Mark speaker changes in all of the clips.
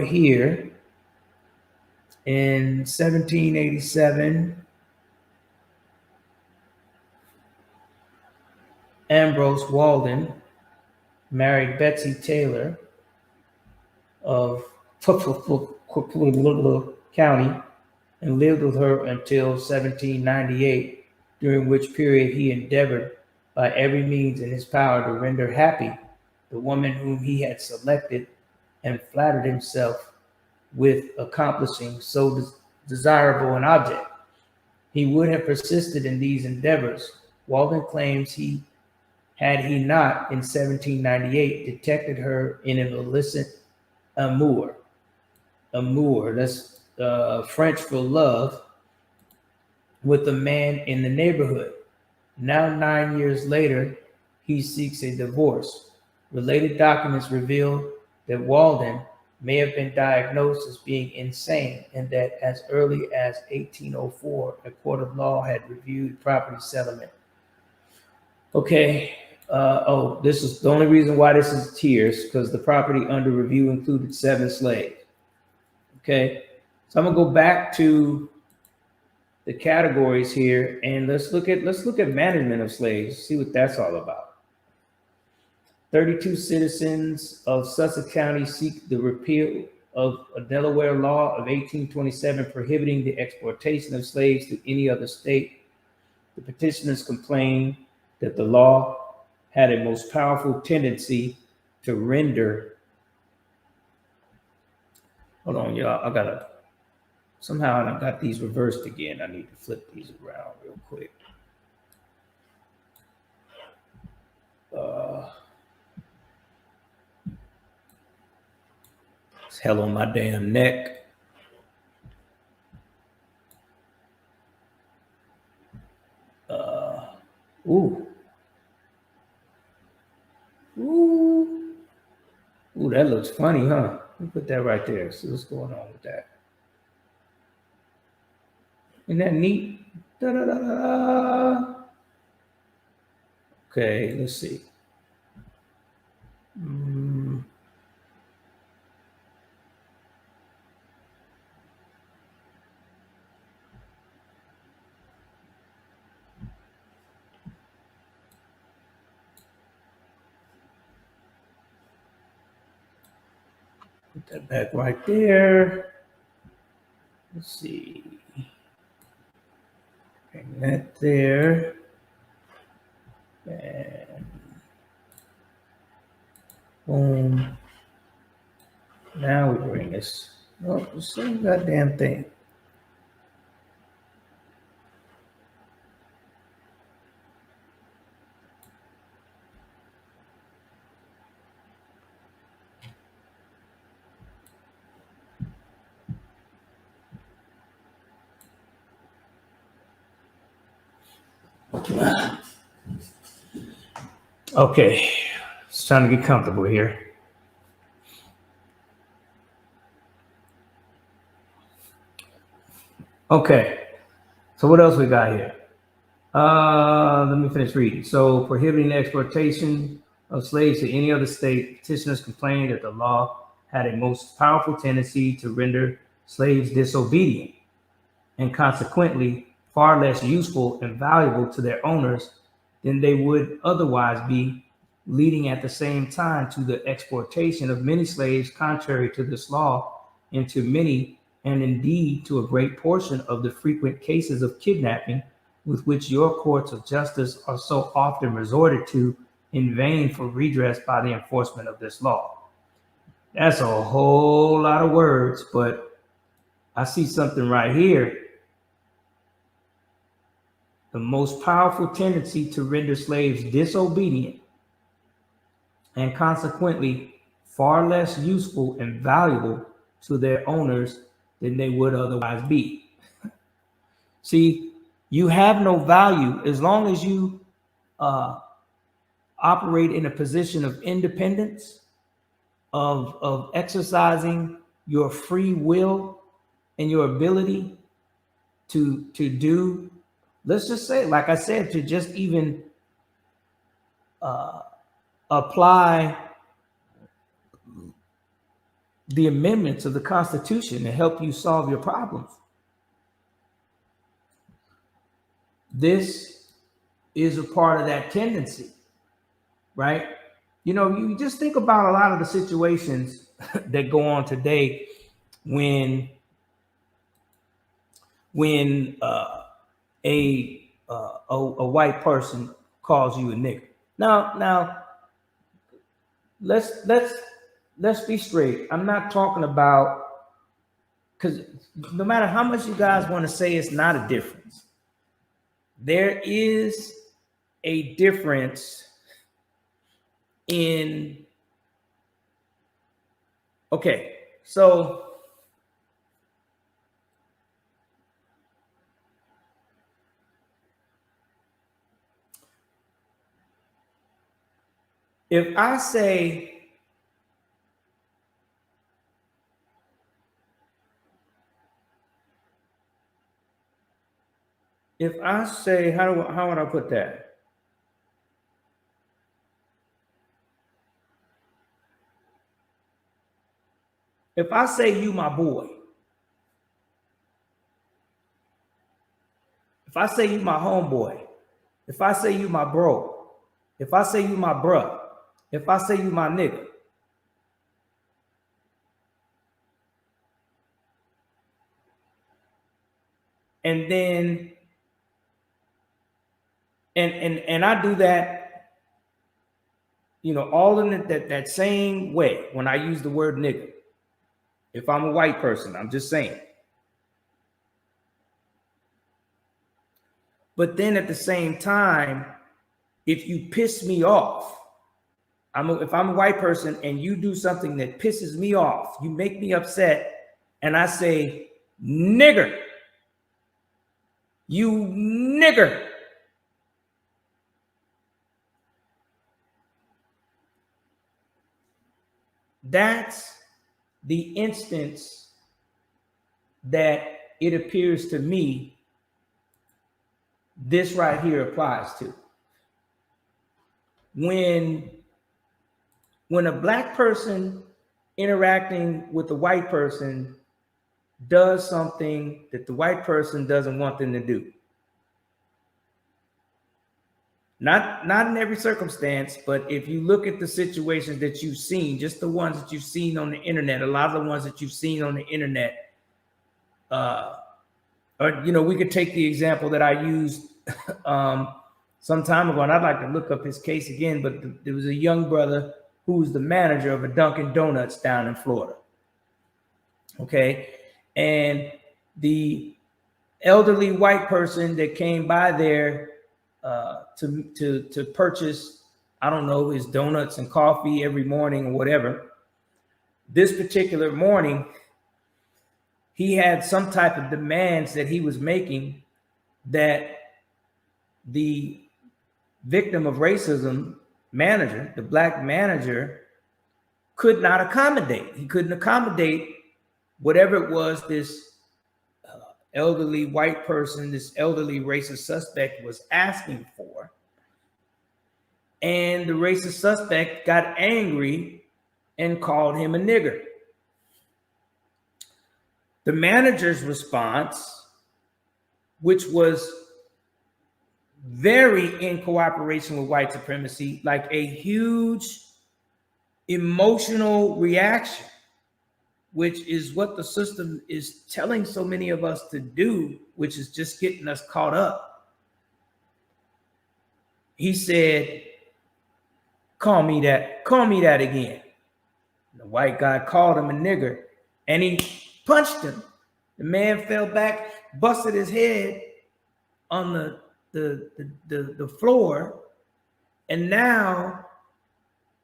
Speaker 1: here in 1787, Ambrose Walden married Betsy Taylor of County and lived with her until 1798, during which period he endeavored by every means in his power to render happy the woman whom he had selected and flattered himself with accomplishing so desirable an object. He would have persisted in these endeavors. Walden claims he not in 1798 detected her in an illicit amour. Amour, that's French for love, with a man in the neighborhood. Now, 9 years later, he seeks a divorce. Related documents reveal that Walden may have been diagnosed as being insane, and that as early as 1804, a court of law had reviewed property settlement. Okay. This is the only reason why this is tears, because the property under review included 7 slaves. Okay, so I'm gonna go back to the categories here, and let's look at management of slaves, see what that's all about. 32 citizens of Sussex County seek the repeal of a Delaware law of 1827 prohibiting the exportation of slaves to any other state. The petitioners complain that the law had a most powerful tendency to render. Hold on, y'all. I got these reversed again. I need to flip these around real quick. It's hell on my damn neck. Ooh, that looks funny, huh? Let me put that right there. See what's going on with that. Isn't that neat? Da-da-da-da. Okay, let's see. Put that back right there. Let's see. Bring that there. And boom. Now we bring this. Oh, the same goddamn thing. Okay, it's time to get comfortable here. Okay, so what else we got here? Let me finish reading. So, prohibiting the exportation of slaves to any other state, petitioners complained that the law had a most powerful tendency to render slaves disobedient and consequently far less useful and valuable to their owners than they would otherwise be, leading at the same time to the exportation of many slaves contrary to this law, and to many, and indeed to a great portion of the frequent cases of kidnapping with which your courts of justice are so often resorted to in vain for redress by the enforcement of this law. That's a whole lot of words, but I see something right here. The most powerful tendency to render slaves disobedient and consequently far less useful and valuable to their owners than they would otherwise be. See, you have no value as long as you operate in a position of independence, of exercising your free will and your ability to do, let's just say, like I said, to just even apply the amendments of the Constitution to help you solve your problems. This is a part of that tendency, right? You know, you just think about a lot of the situations that go on today when a white person calls you a nigger. Now let's be straight. I'm not talking about, because no matter how much you guys want to say it's not a difference, there is a difference in, okay, so if I say, how would I put that? If I say you my boy, if I say you my homeboy, if I say you my bro, if I say you my bruh, if I say you my nigga, and then and I do that, you know, all in that same way when I use the word nigga. If I'm a white person, I'm just saying. But then at the same time, if you piss me off, if I'm a white person and you do something that pisses me off, you make me upset, and I say, nigger, you nigger. That's the instance that it appears to me this right here applies to. When a black person interacting with a white person does something that the white person doesn't want them to do. Not in every circumstance, but if you look at the situations that you've seen, just the ones that you've seen on the internet, a lot of the ones that you've seen on the internet, or, you know, we could take the example that I used some time ago, and I'd like to look up his case again, but there was a young brother who was the manager of a Dunkin' Donuts down in Florida. Okay. And the elderly white person that came by there to purchase, I don't know, his donuts and coffee every morning or whatever, this particular morning, he had some type of demands that he was making that the victim of racism manager, the black manager, could not accommodate. He couldn't accommodate whatever it was this elderly white person, this elderly racist suspect was asking for. And the racist suspect got angry and called him a nigger. The manager's response, which was very in cooperation with white supremacy, like a huge emotional reaction, which is what the system is telling so many of us to do, which is just getting us caught up. He said, call me that again. The white guy called him a nigger and he punched him. The man fell back, busted his head on the floor. And now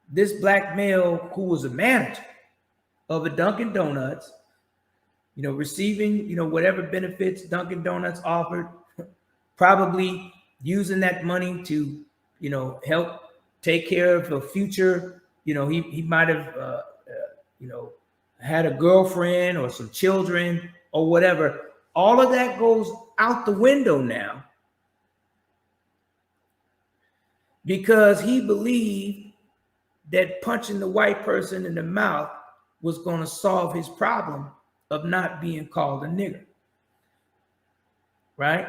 Speaker 1: this black male who was a manager of a Dunkin' Donuts, you know, receiving, you know, whatever benefits Dunkin' Donuts offered, probably using that money to, you know, help take care of the future. You know, he might have, you know, had a girlfriend or some children or whatever. All of that goes out the window now because he believed that punching the white person in the mouth was going to solve his problem of not being called a nigger. Right?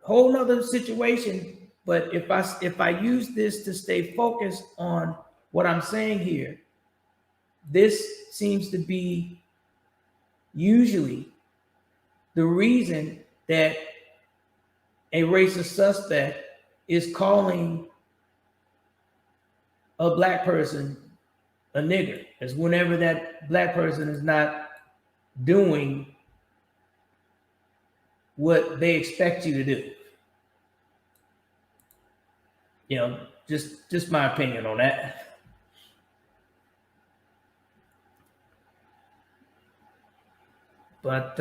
Speaker 1: Whole nother situation. But if I use this to stay focused on what I'm saying here, this seems to be usually the reason that a racist suspect is calling a black person a nigger, is whenever that black person is not doing what they expect you to do. You know, just my opinion on that. But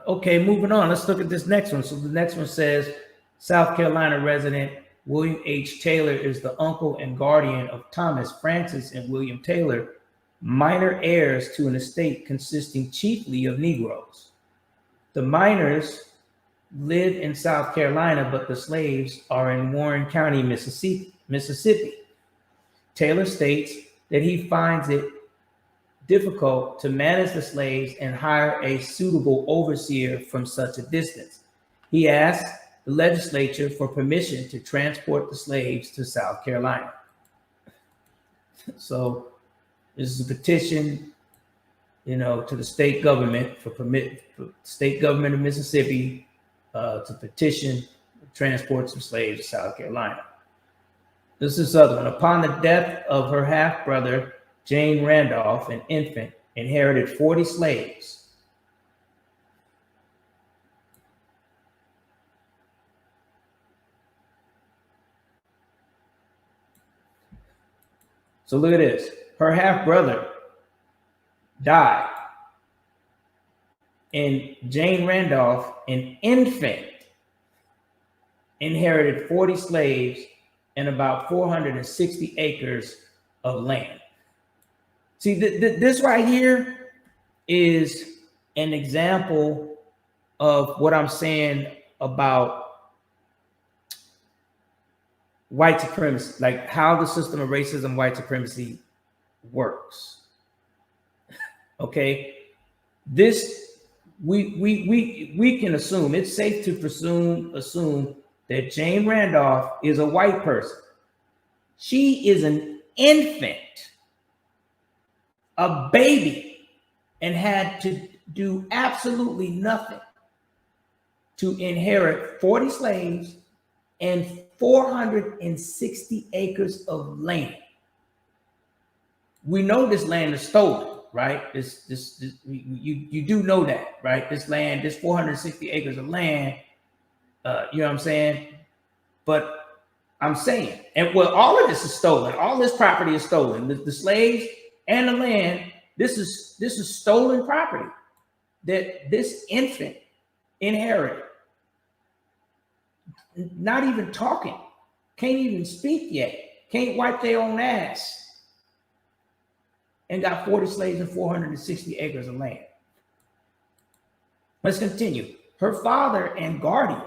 Speaker 1: okay, moving on. Let's look at this next one. So the next one says, South Carolina resident William H. Taylor is the uncle and guardian of Thomas, Francis, and William Taylor, minor heirs to an estate consisting chiefly of Negroes. The minors live in South Carolina, but the slaves are in Warren County, Mississippi. Taylor states that he finds it difficult to manage the slaves and hire a suitable overseer from such a distance. He asks the legislature for permission to transport the slaves to South Carolina. So this is a petition, you know, to the state government for state government of Mississippi to petition transport some slaves to South Carolina. This is the other one. Upon the death of her half-brother, Jane Randolph, an infant, inherited 40 slaves. So look at this. Her half-brother died, and Jane Randolph, an infant, inherited 40 slaves and about 460 acres of land. See, this right here is an example of what I'm saying about white supremacy, like how the system of racism, white supremacy works. Okay, this we can assume, it's safe to assume that Jane Randolph is a white person. She is an infant, a baby, and had to do absolutely nothing to inherit 40 slaves and 460 acres of land. We know this land is stolen, right? You do know that, right? This land, this 460 acres of land, you know what I'm saying? But I'm saying, and well, all of this is stolen. All this property is stolen. The slaves and the land. This is stolen property that this infant inherited. Not even talking, can't even speak yet, can't wipe their own ass, and got 40 slaves and 460 acres of land. Let's continue. Her father and guardian,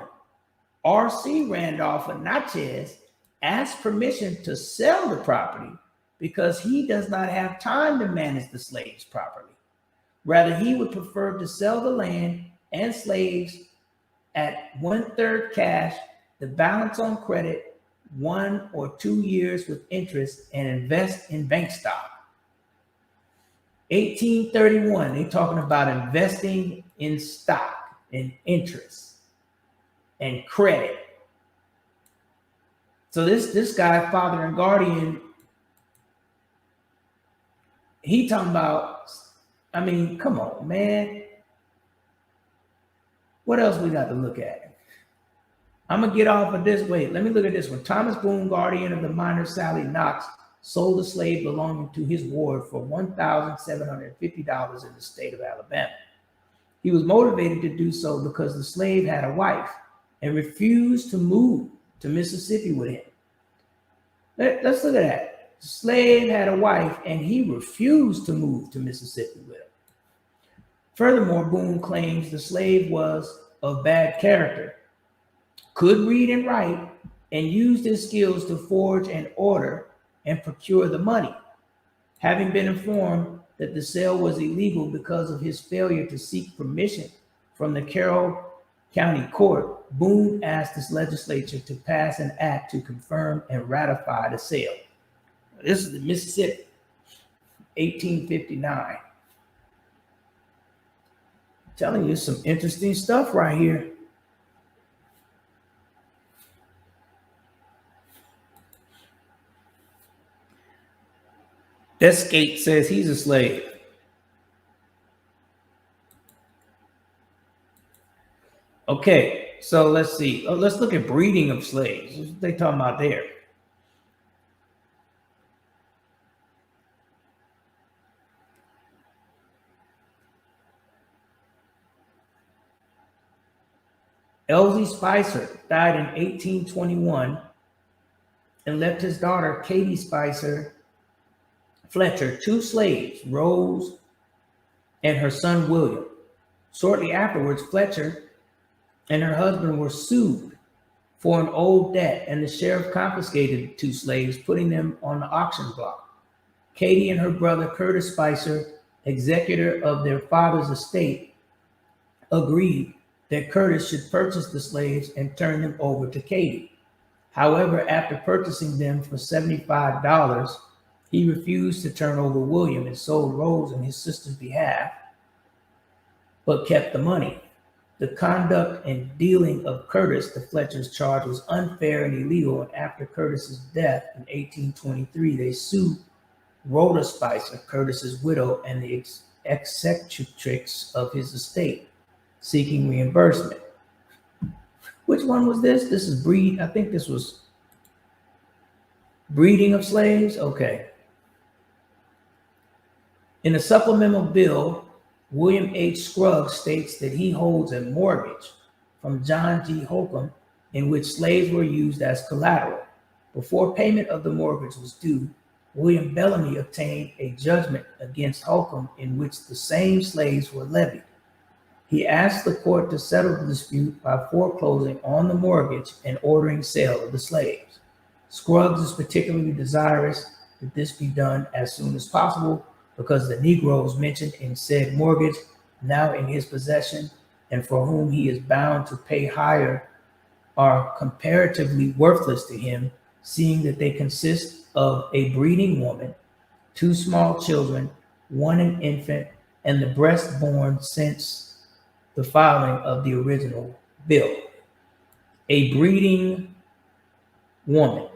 Speaker 1: R.C. Randolph Natchez, asked permission to sell the property because he does not have time to manage the slaves properly. Rather, he would prefer to sell the land and slaves at 1/3 cash, the balance on credit, 1 or 2 years with interest, and invest in bank stock. 1831, they're talking about investing in stock and interest and credit. So this guy, father and guardian, he talking about, I mean, come on, man. What else we got to look at? I'm going to get off of this. Wait, let me look at this one. Thomas Boone, guardian of the minor Sally Knox, sold a slave belonging to his ward for $1,750 in the state of Alabama. He was motivated to do so because the slave had a wife and refused to move to Mississippi with him. Let's look at that. The slave had a wife and he refused to move to Mississippi with him. Furthermore, Boone claims the slave was of bad character, could read and write, and used his skills to forge an order and procure the money. Having been informed that the sale was illegal because of his failure to seek permission from the Carroll County Court, Boone asked his legislature to pass an act to confirm and ratify the sale. This is the Mississippi, 1859. I'm telling you some interesting stuff right here. Descate says he's a slave. Okay, so let's see. Let's look at breeding of slaves. What they talking about there? Elsie Spicer died in 1821 and left his daughter, Katie Spicer Fletcher, 2 slaves, Rose and her son, William. Shortly afterwards, Fletcher and her husband were sued for an old debt, and the sheriff confiscated the 2 slaves, putting them on the auction block. Katie and her brother, Curtis Spicer, executor of their father's estate, agreed that Curtis should purchase the slaves and turn them over to Katie. However, after purchasing them for $75, he refused to turn over William and sold Rose on his sister's behalf, but kept the money. The conduct and dealing of Curtis, the Fletcher's charge, was unfair and illegal, and after Curtis's death in 1823, they sued Rhoda Spicer, Curtis's widow, and the executrix of his estate, seeking reimbursement. Which one was this? This is I think this was breeding of slaves. Okay. In a supplemental bill, William H. Scruggs states that he holds a mortgage from John G. Holcomb in which slaves were used as collateral. Before payment of the mortgage was due, William Bellamy obtained a judgment against Holcomb in which the same slaves were levied. He asked the court to settle the dispute by foreclosing on the mortgage and ordering sale of the slaves. Scruggs is particularly desirous that this be done as soon as possible because the Negroes mentioned in said mortgage, now in his possession and for whom he is bound to pay hire, are comparatively worthless to him, seeing that they consist of a breeding woman, 2 small children, 1 an infant, and the breast born since the filing of the original bill. A breeding woman.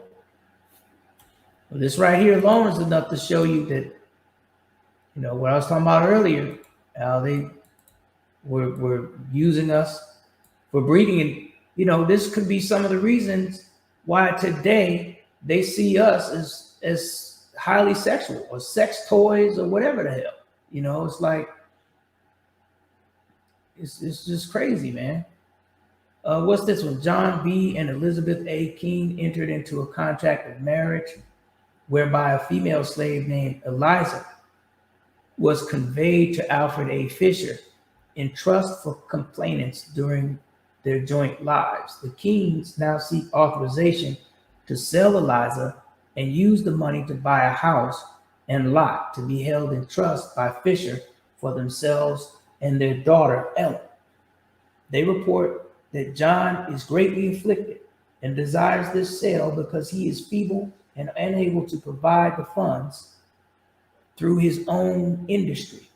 Speaker 1: Well, this right here alone is enough to show you that, you know, what I was talking about earlier, how they were using us for breeding. And, you know, this could be some of the reasons why today they see us as highly sexual or sex toys or whatever the hell. You know, it's like, it's just crazy, man. What's this one? John B. and Elizabeth A. King entered into a contract of marriage whereby a female slave named Eliza was conveyed to Alfred A. Fisher in trust for complainants during their joint lives. The Kings now seek authorization to sell Eliza and use the money to buy a house and lot to be held in trust by Fisher for themselves and their daughter, Ellen. They report that John is greatly afflicted and desires this sale because he is feeble and unable to provide the funds through his own industry.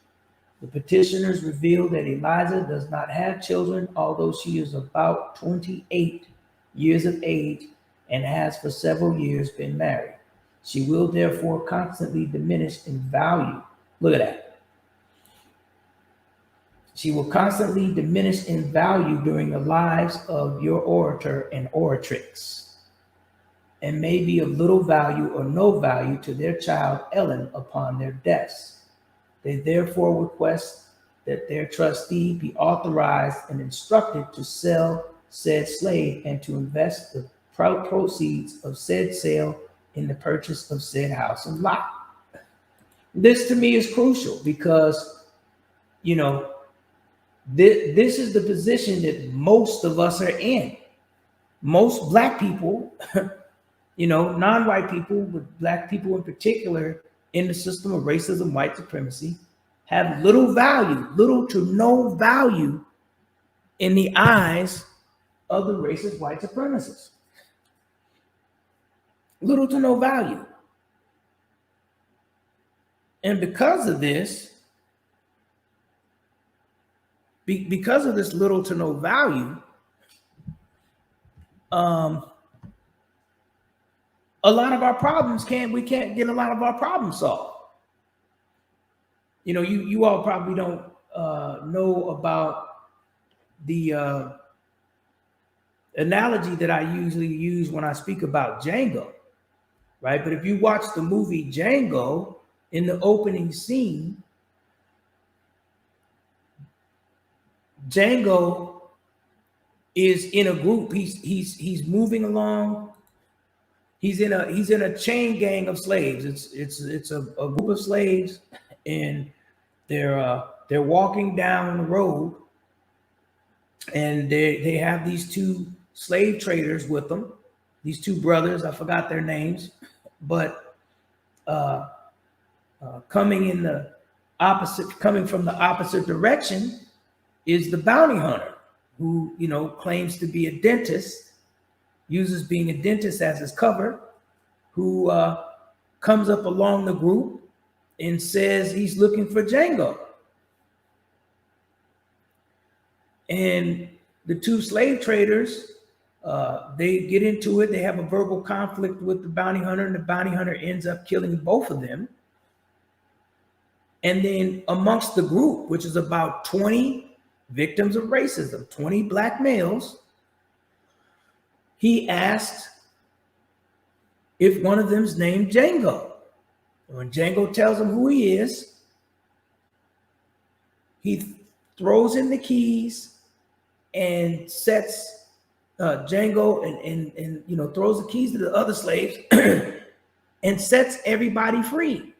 Speaker 1: The petitioners reveal that Eliza does not have children, although she is about 28 years of age and has for several years been married. She will therefore constantly diminish in value. Look at that. She will constantly diminish in value during the lives of your orator and oratrix, and may be of little value or no value to their child Ellen upon their deaths. They therefore request that their trustee be authorized and instructed to sell said slave and to invest the proceeds of said sale in the purchase of said house and lot. This to me is crucial because, you know, this is the position that most of us are in. Most Black people, you know, non-white people, but Black people in particular, in the system of racism, white supremacy, have little value, little to no value in the eyes of the racist white supremacists. Little to no value. And because of this, because of this little to no value, a lot of our problems we can't get a lot of our problems solved. You know, you all probably don't know about the analogy that I usually use when I speak about Django, right? But if you watch the movie Django, in the opening scene, Django is in a group. He's moving along. He's in a chain gang of slaves. It's a group of slaves, and they're walking down the road, and they have these two slave traders with them. These two brothers, I forgot their names, but coming from the opposite direction is the bounty hunter, who, you know, claims to be a dentist, uses being a dentist as his cover, who comes up along the group and says he's looking for Django. And the two slave traders, they get into it. They have a verbal conflict with the bounty hunter, and the bounty hunter ends up killing both of them. And then amongst the group, which is about 20 victims of racism, 20 black males, he asked if one of them's named Django. When Django tells him who he is, he throws in the keys and sets Django and you know, throws the keys to the other slaves and sets everybody free.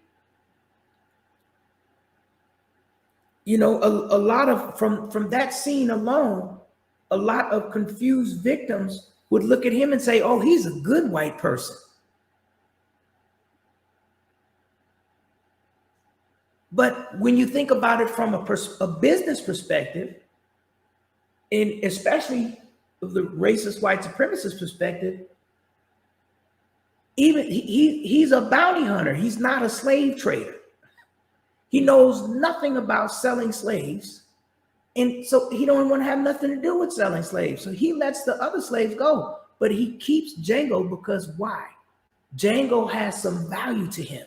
Speaker 1: You know, a lot of from that scene alone, a lot of confused victims would look at him and say, "Oh, he's a good white person." But when you think about it from a business perspective, and especially of the racist white supremacist perspective, even he's a bounty hunter. He's not a slave trader. He knows nothing about selling slaves. And so he don't want to have nothing to do with selling slaves. So he lets the other slaves go, but he keeps Django because why? Django has some value to him.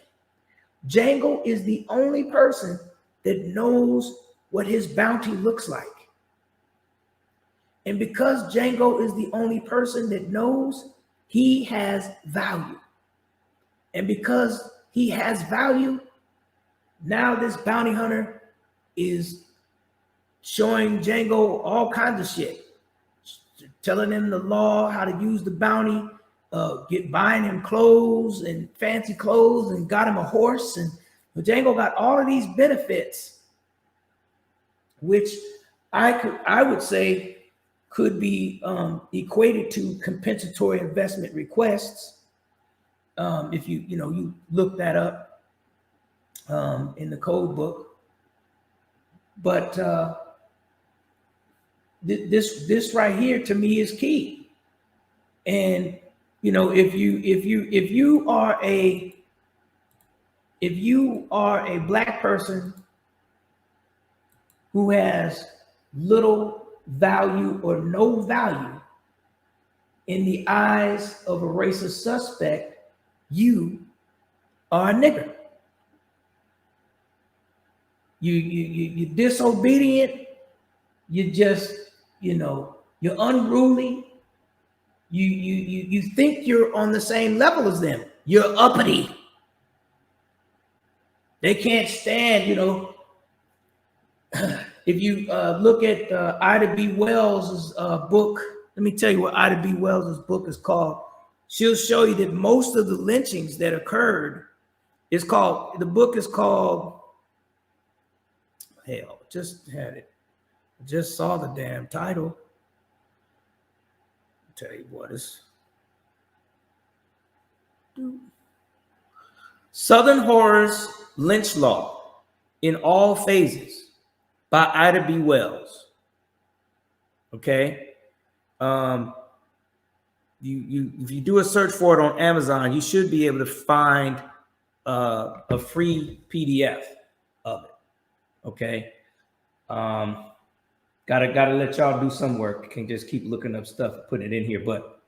Speaker 1: Django is the only person that knows what his bounty looks like. And because Django is the only person that knows, he has value. And because he has value, now this bounty hunter is showing Django all kinds of shit, telling him the law, how to use the bounty, buying him clothes and fancy clothes, and got him a horse. And Django got all of these benefits, which I would say could be equated to compensatory investment requests. If you look that up in the code book. But this right here to me is key. And you know, if you are a black person who has little value or no value in the eyes of a racist suspect, you are a nigger. You're disobedient. You just, you're unruly. You think you're on the same level as them. You're uppity. They can't stand, if you look at Ida B. Wells' book, let me tell you what Ida B. Wells' book is called. She'll show you that most of the lynchings that occurred the book is called, hell, just had it. Just saw the damn title. I'll tell you what, Southern Horror's Lynch Law in All Phases by Ida B. Wells. Okay. If you do a search for it on Amazon, you should be able to find a free PDF of it. Okay. Gotta let y'all do some work. You can't just keep looking up stuff and putting it in here. But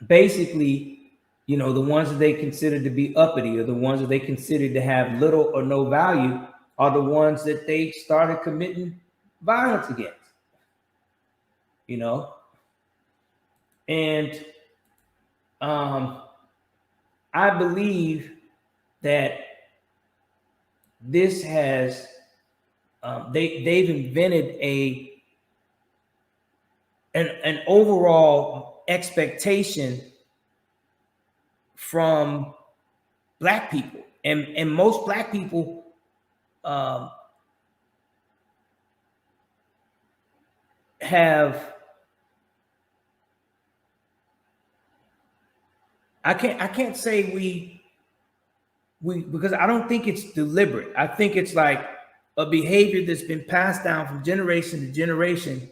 Speaker 1: basically, you know, the ones that they consider to be uppity, or the ones that they consider to have little or no value, are the ones that they started committing violence against. You know, and I believe that this has they've invented an overall expectation from Black people, and most Black people have. I can't say we because I don't think it's deliberate. I think it's like a behavior that's been passed down from generation to generation,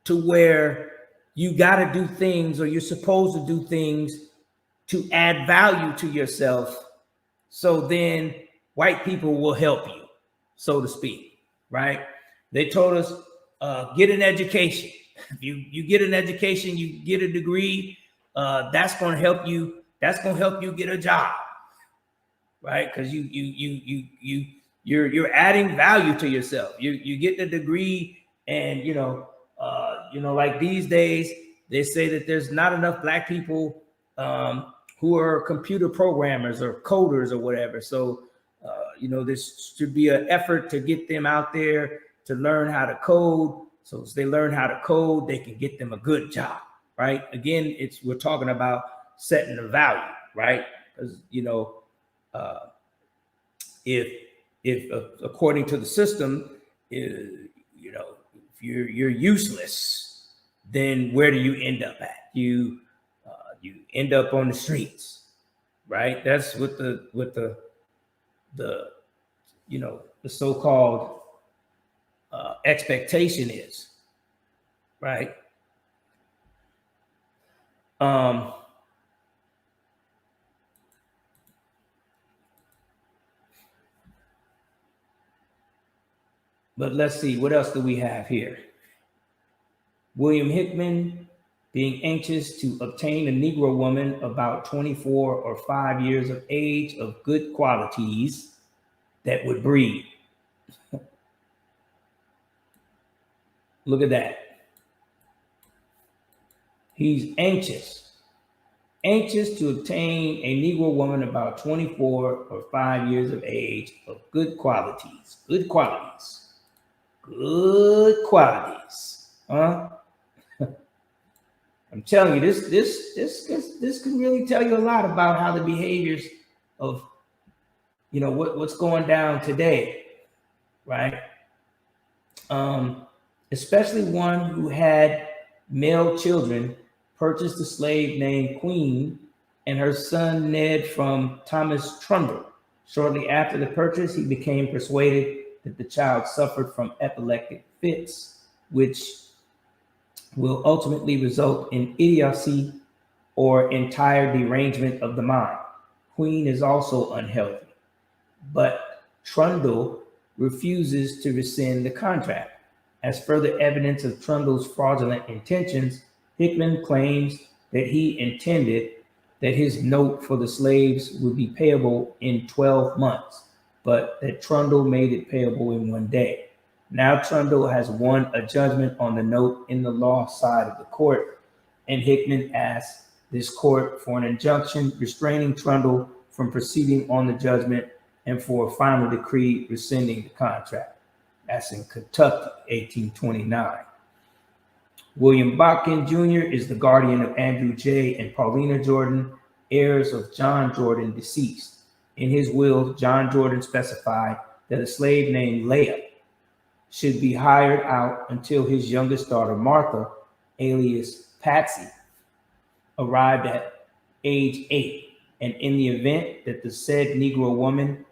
Speaker 1: to where you got to do things, or you're supposed to do things to add value to yourself. So then white people will help you, so to speak, right? They told us, get an education. If you get an education, you get a degree, that's going to help you. That's going to help you get a job, right? Because you're adding value to yourself. You get the degree, and like these days they say that there's not enough Black people who are computer programmers or coders or whatever. So there should be an effort to get them out there to learn how to code. So as they learn how to code, they can get them a good job, right? Again, we're talking about setting the value, right? Because if according to the system, if you're useless, then where do you end up at? You end up on the streets, right? That's what the so-called expectation is, right? But let's see, what else do we have here? William Hickman being anxious to obtain a Negro woman about 24 or 5 years of age of good qualities that would breed. Look at that. He's anxious to obtain a Negro woman about 24 or 5 years of age of good qualities. Good qualities. Huh? I'm telling you, this can really tell you a lot about how the behaviors of what's going down today, right? Especially one who had male children, purchased a slave named Queen and her son Ned from Thomas Trundle. Shortly after the purchase, he became persuaded that the child suffered from epileptic fits, which will ultimately result in idiocy or entire derangement of the mind. Queen is also unhealthy, but Trundle refuses to rescind the contract. As further evidence of Trundle's fraudulent intentions, Hickman claims that he intended that his note for the slaves would be payable in 12 months, but that Trundle made it payable in 1 day. Now Trundle has won a judgment on the note in the law side of the court, and Hickman asks this court for an injunction restraining Trundle from proceeding on the judgment and for a final decree rescinding the contract. That's in Kentucky, 1829. William Botkin Jr. is the guardian of Andrew J. and Paulina Jordan, heirs of John Jordan, deceased. In his will, John Jordan specified that a slave named Leah should be hired out until his youngest daughter, Martha, alias Patsy, arrived at age 8, and in the event that the said Negro woman